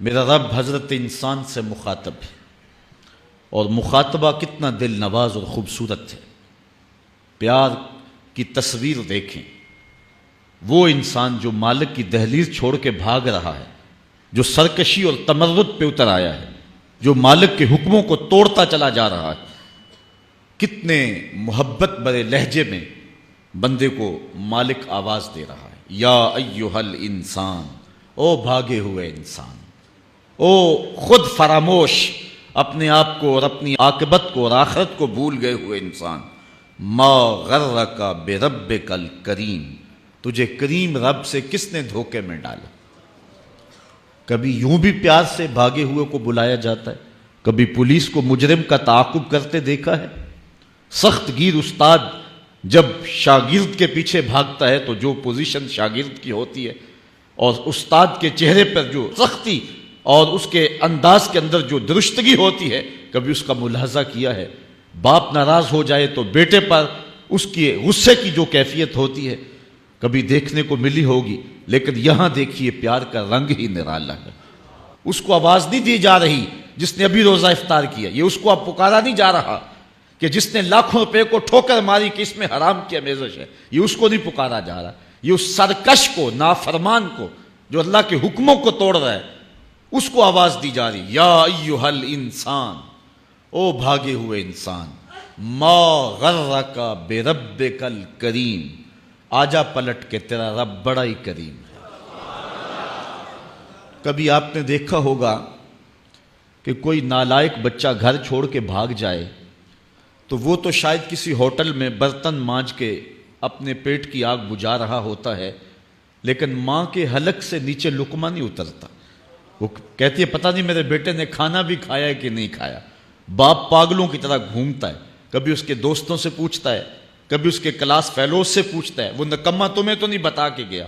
میرا رب حضرت انسان سے مخاطب ہے، اور مخاطبہ کتنا دل نواز اور خوبصورت ہے۔ پیار کی تصویر دیکھیں، وہ انسان جو مالک کی دہلیز چھوڑ کے بھاگ رہا ہے، جو سرکشی اور تمرد پہ اتر آیا ہے، جو مالک کے حکموں کو توڑتا چلا جا رہا ہے، کتنے محبت برے لہجے میں بندے کو مالک آواز دے رہا ہے، یا ایھا الانسان، او بھاگے ہوئے انسان، او خود فراموش، اپنے آپ کو اور اپنی عاقبت کو اور آخرت کو بھول گئے ہوئے انسان، ما غرک بربک الکریم، تجھے کریم رب سے کس نے دھوکے میں ڈالا؟ کبھی یوں بھی پیار سے بھاگے ہوئے کو بلایا جاتا ہے، کبھی پولیس کو مجرم کا تعاقب کرتے دیکھا ہے۔ سخت گیر استاد جب شاگرد کے پیچھے بھاگتا ہے تو جو پوزیشن شاگرد کی ہوتی ہے اور استاد کے چہرے پر جو سختی اور اس کے انداز کے اندر جو درستگی ہوتی ہے، کبھی اس کا ملاحظہ کیا ہے؟ باپ ناراض ہو جائے تو بیٹے پر اس کی غصے کی جو کیفیت ہوتی ہے کبھی دیکھنے کو ملی ہوگی، لیکن یہاں دیکھیے پیار کا رنگ ہی نرالا ہے۔ اس کو آواز نہیں دی جا رہی جس نے ابھی روزہ افطار کیا، یہ اس کو اب پکارا نہیں جا رہا کہ جس نے لاکھوں روپے کو ٹھوکر ماری کہ اس میں حرام کی آمیزش ہے، یہ اس کو نہیں پکارا جا رہا، یہ اس سرکش کو، نافرمان کو، جو اللہ کے حکموں کو توڑ رہا ہے، اس کو آواز دی جا رہی، یا ایھا الانسان، او بھاگے ہوئے انسان، ما غرک بربک الکریم، آجا پلٹ کے، تیرا رب بڑا ہی کریم ہے۔ کبھی آپ نے دیکھا ہوگا کہ کوئی نالائق بچہ گھر چھوڑ کے بھاگ جائے تو وہ تو شاید کسی ہوٹل میں برتن مانج کے اپنے پیٹ کی آگ بجھا رہا ہوتا ہے، لیکن ماں کے حلق سے نیچے لقمہ نہیں اترتا۔ وہ کہتی ہے پتہ نہیں میرے بیٹے نے کھانا بھی کھایا ہے کہ نہیں کھایا۔ باپ پاگلوں کی طرح گھومتا ہے، کبھی اس کے دوستوں سے پوچھتا ہے، کبھی اس کے کلاس فیلوز سے پوچھتا ہے، وہ نکمہ تمہیں تو نہیں بتا کے گیا۔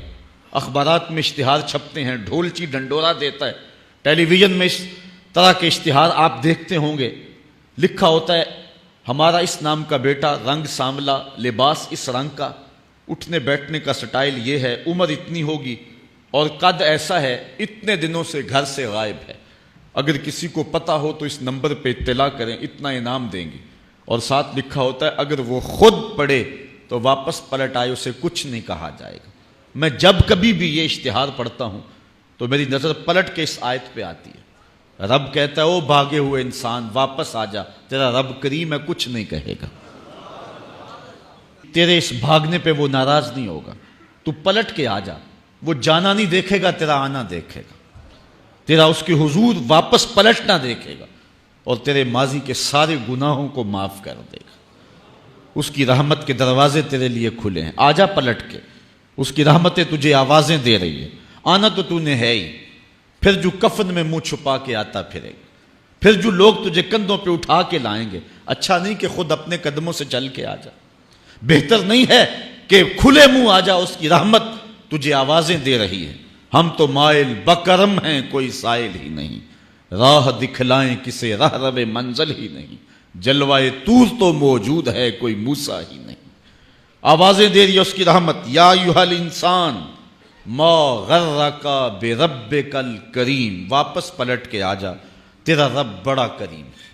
اخبارات میں اشتہار چھپتے ہیں، ڈھولچی ڈنڈورا دیتا ہے، ٹیلی ویژن میں اس طرح کے اشتہار آپ دیکھتے ہوں گے، لکھا ہوتا ہے ہمارا اس نام کا بیٹا، رنگ سانولا، لباس اس رنگ کا، اٹھنے بیٹھنے کا سٹائل یہ ہے، عمر اتنی ہوگی اور قد ایسا ہے، اتنے دنوں سے گھر سے غائب ہے، اگر کسی کو پتہ ہو تو اس نمبر پہ اطلاع کریں، اتنا انعام دیں گے۔ اور ساتھ لکھا ہوتا ہے اگر وہ خود پڑھے تو واپس پلٹ آئے اسے کچھ نہیں کہا جائے گا۔ میں جب کبھی بھی یہ اشتہار پڑھتا ہوں تو میری نظر پلٹ کے اس آیت پہ آتی ہے۔ رب کہتا ہے او بھاگے ہوئے انسان، واپس آ جا، تیرا رب کریم ہے، کچھ نہیں کہے گا، تیرے اس بھاگنے پہ وہ ناراض نہیں ہوگا، تو پلٹ کے آ جا، وہ جانا نہیں دیکھے گا، تیرا آنا دیکھے گا، تیرا اس کے حضور واپس پلٹنا دیکھے گا، اور تیرے ماضی کے سارے گناہوں کو معاف کر دے گا۔ اس کی رحمت کے دروازے تیرے لیے کھلے ہیں، آجا پلٹ کے، اس کی رحمتیں تجھے آوازیں دے رہی ہیں، آنا تو نے ہے ہی، پھر جو کفن میں منہ چھپا کے آتا پھرے گا، پھر جو لوگ تجھے کندھوں پہ اٹھا کے لائیں گے، اچھا نہیں کہ خود اپنے قدموں سے چل کے آ جا، بہتر نہیں ہے کہ کھلے منہ آ جا، اس کی رحمت تجھے آوازیں دے رہی ہے۔ ہم تو مائل بکرم ہیں، کوئی سائل ہی نہیں، راہ دکھلائیں کسے راہ رب منزل ہی نہیں، جلوائے طور تو موجود ہے، کوئی موسیٰ ہی نہیں۔ آوازیں دے رہی ہے اس کی رحمت، یا ایھا الانسان ما غرک بربک الکریم، واپس پلٹ کے آ جا، تیرا رب بڑا کریم ہے۔